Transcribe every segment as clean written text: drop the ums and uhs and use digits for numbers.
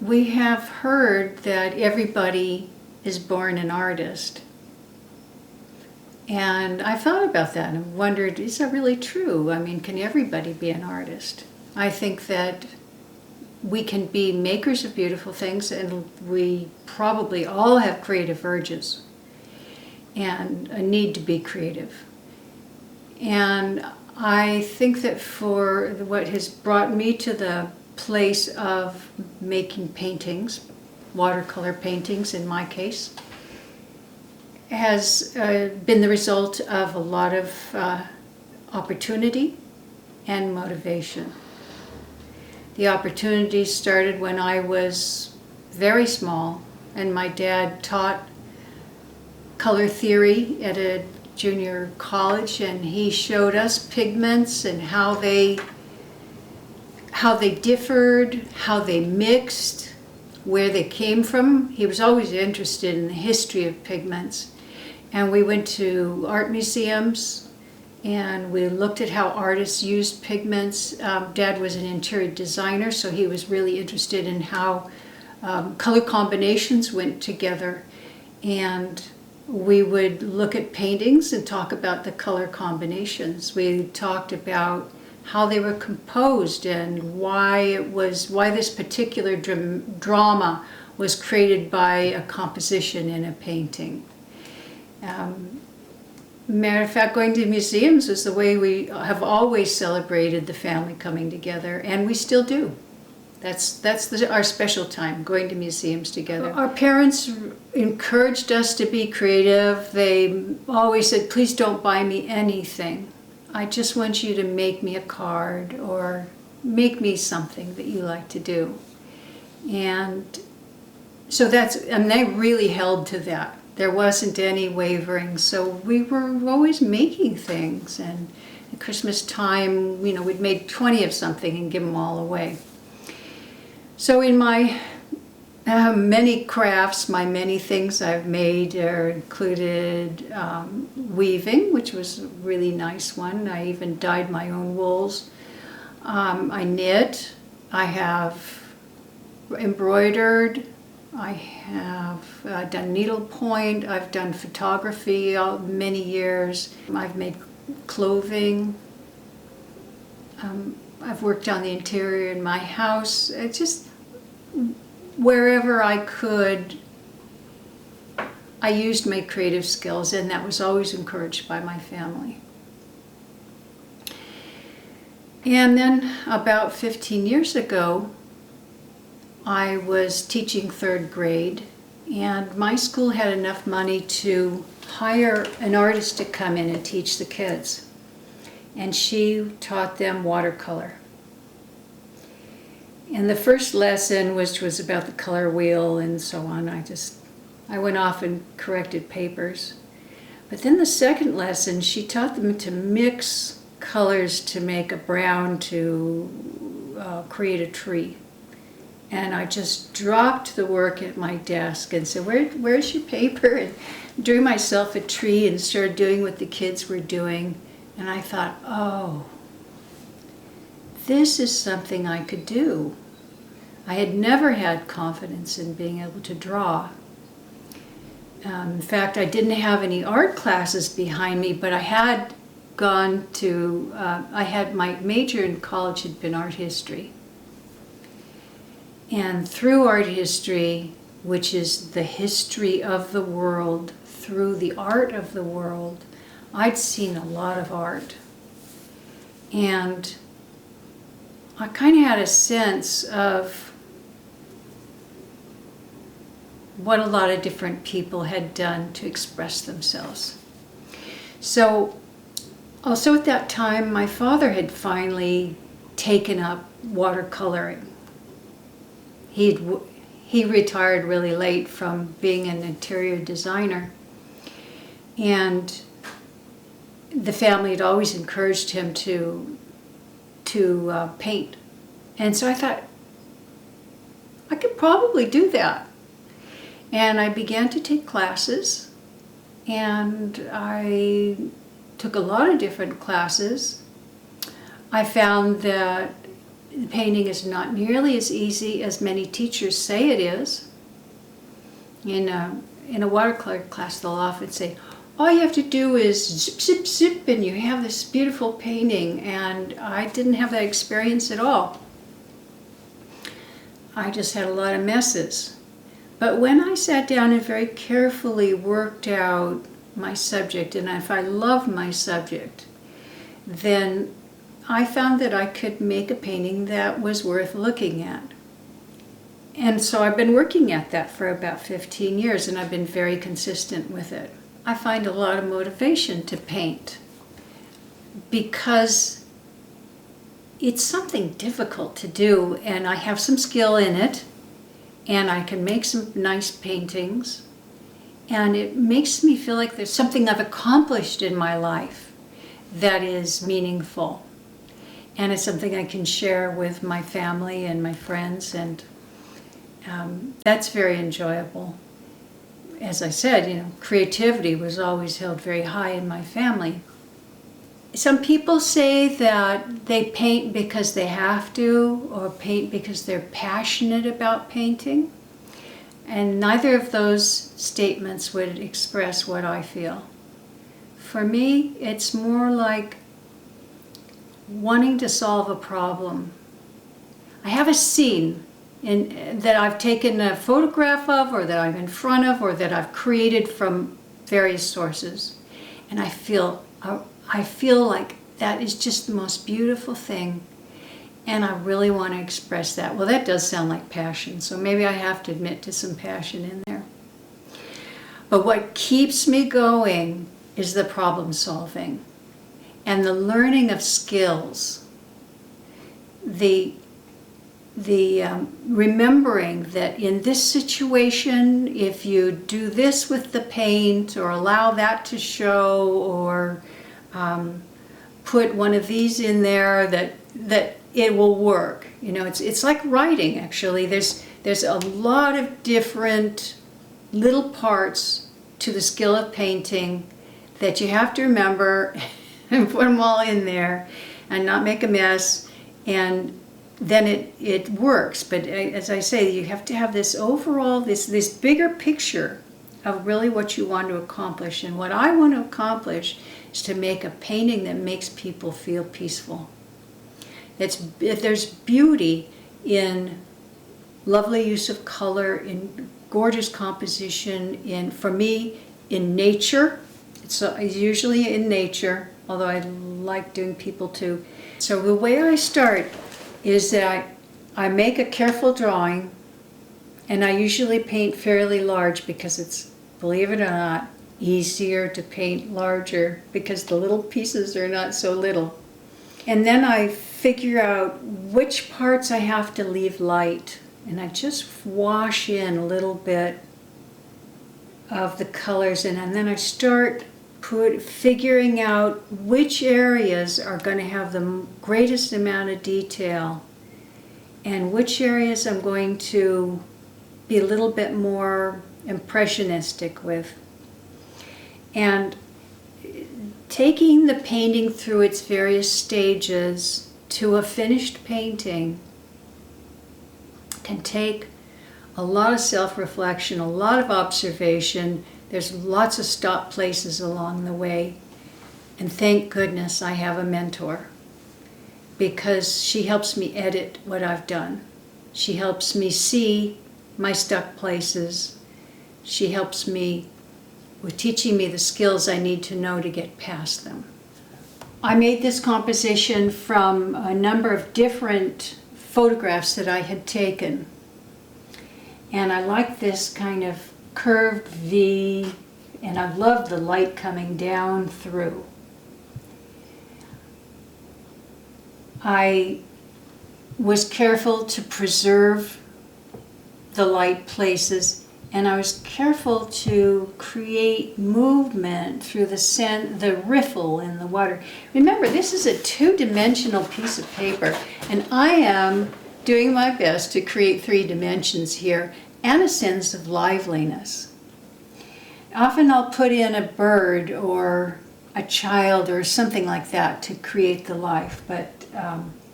we have heard that everybody is born an artist. And I thought about that and wondered, is that really true? I mean, can everybody be an artist? I think that we can be makers of beautiful things, and we probably all have creative urges and a need to be creative. And I think that for what has brought me to the place of making paintings, watercolor paintings in my case, has been the result of a lot of opportunity and motivation. The opportunity started when I was very small, and my dad taught color theory at a junior college, and he showed us pigments and how they differed, how they mixed, where they came from. He was always interested in the history of pigments. And we went to art museums and we looked at how artists used pigments. Dad was an interior designer, so he was really interested in how color combinations went together. And we would look at paintings and talk about the color combinations. We talked about how they were composed and why this particular drama was created by a composition in a painting. Matter of fact, going to museums is the way we have always celebrated the family coming together, and we still do. That's our special time, going to museums together. Our parents encouraged us to be creative. They always said, please don't buy me anything. I just want you to make me a card or make me something that you like to do. And so they really held to that. There wasn't any wavering, so we were always making things. And at Christmas time, we'd make 20 of something and give them all away. So in my many crafts, my many things I've made included weaving, which was a really nice one. I even dyed my own wools. I knit. I have embroidered. I have done needlepoint. I've done photography many years. I've made clothing. I've worked on the interior in my house. It's just wherever I could, I used my creative skills, and that was always encouraged by my family. And then about 15 years ago, I was teaching third grade, and my school had enough money to hire an artist to come in and teach the kids. And she taught them watercolor. And the first lesson, which was about the color wheel and so on, I went off and corrected papers. But then the second lesson, she taught them to mix colors to make a brown to create a tree. And I just dropped the work at my desk and said, where's your paper? And drew myself a tree and started doing what the kids were doing. And I thought, oh, this is something I could do. I had never had confidence in being able to draw. In fact, I didn't have any art classes behind me, but I had gone to, my major in college had been art history. And through art history, which is the history of the world, through the art of the world, I'd seen a lot of art. And I kind of had a sense of what a lot of different people had done to express themselves. So, also at that time, my father had finally taken up watercoloring. He retired really late from being an interior designer, and the family had always encouraged him to paint. And so I thought, I could probably do that. And I began to take classes, and I took a lot of different classes. I found that painting is not nearly as easy as many teachers say it is. In a watercolor class, they'll often say, all you have to do is zip, zip, zip, and you have this beautiful painting. And I didn't have that experience at all. I just had a lot of messes. But when I sat down and very carefully worked out my subject, and if I loved my subject, then I found that I could make a painting that was worth looking at. And so I've been working at that for about 15 years, and I've been very consistent with it. I find a lot of motivation to paint because it's something difficult to do, and I have some skill in it, and I can make some nice paintings, and it makes me feel like there's something I've accomplished in my life that is meaningful. And it's something I can share with my family and my friends, and that's very enjoyable. As I said, creativity was always held very high in my family. Some people say that they paint because they have to, or paint because they're passionate about painting. And neither of those statements would express what I feel. For me, it's more like wanting to solve a problem. I have a scene that I've taken a photograph of, or that I'm in front of, or that I've created from various sources. And I feel like that is just the most beautiful thing, and I really want to express that. Well, that does sound like passion, so maybe I have to admit to some passion in there. But what keeps me going is the problem solving and the learning of skills, the remembering that in this situation, if you do this with the paint, or allow that to show, or put one of these in there, that it will work. It's like writing, actually. There's a lot of different little parts to the skill of painting that you have to remember and put them all in there and not make a mess, and then it works. But as I say, you have to have this overall, this bigger picture of really what you want to accomplish. And what I want to accomplish is to make a painting that makes people feel peaceful. There's beauty in lovely use of color, in gorgeous composition, for me, in nature. It's usually in nature, although I like doing people too. So the way I start is that I make a careful drawing, and I usually paint fairly large because it's, believe it or not, easier to paint larger because the little pieces are not so little. And then I figure out which parts I have to leave light, and I just wash in a little bit of the colors in, and then I start figuring out which areas are going to have the greatest amount of detail and which areas I'm going to be a little bit more impressionistic with. And taking the painting through its various stages to a finished painting can take a lot of self-reflection, a lot of observation. There's lots of stop places along the way. And thank goodness I have a mentor, because she helps me edit what I've done. She helps me see my stuck places. She helps me with teaching me the skills I need to know to get past them. I made this composition from a number of different photographs that I had taken. And I like this kind of curved V, and I love the light coming down through. I was careful to preserve the light places, and I was careful to create movement through the riffle in the water. Remember, this is a two-dimensional piece of paper, and I am doing my best to create 3 dimensions here and a sense of liveliness. Often I'll put in a bird or a child or something like that to create the life, but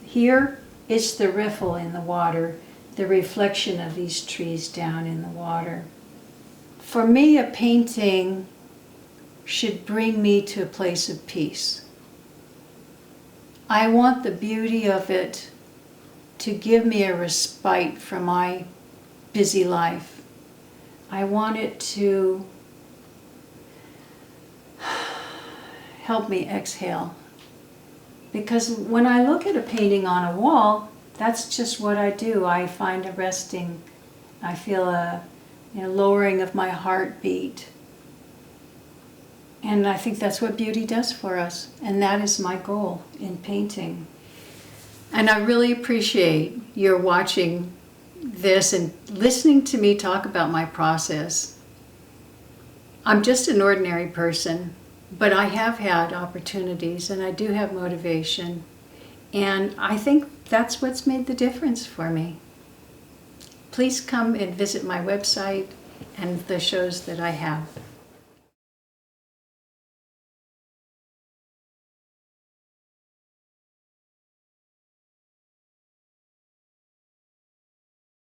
here It's the riffle in the water, the reflection of these trees down in the water. For me, a painting should bring me to a place of peace. I want the beauty of it to give me a respite from my busy life. I want it to help me exhale. Because when I look at a painting on a wall, that's just what I do. I find a resting. I feel a lowering of my heartbeat. And I think that's what beauty does for us. And that is my goal in painting. And I really appreciate your watching this and listening to me talk about my process. I'm just an ordinary person, but I have had opportunities and I do have motivation. And I think that's what's made the difference for me. Please come and visit my website and the shows that I have.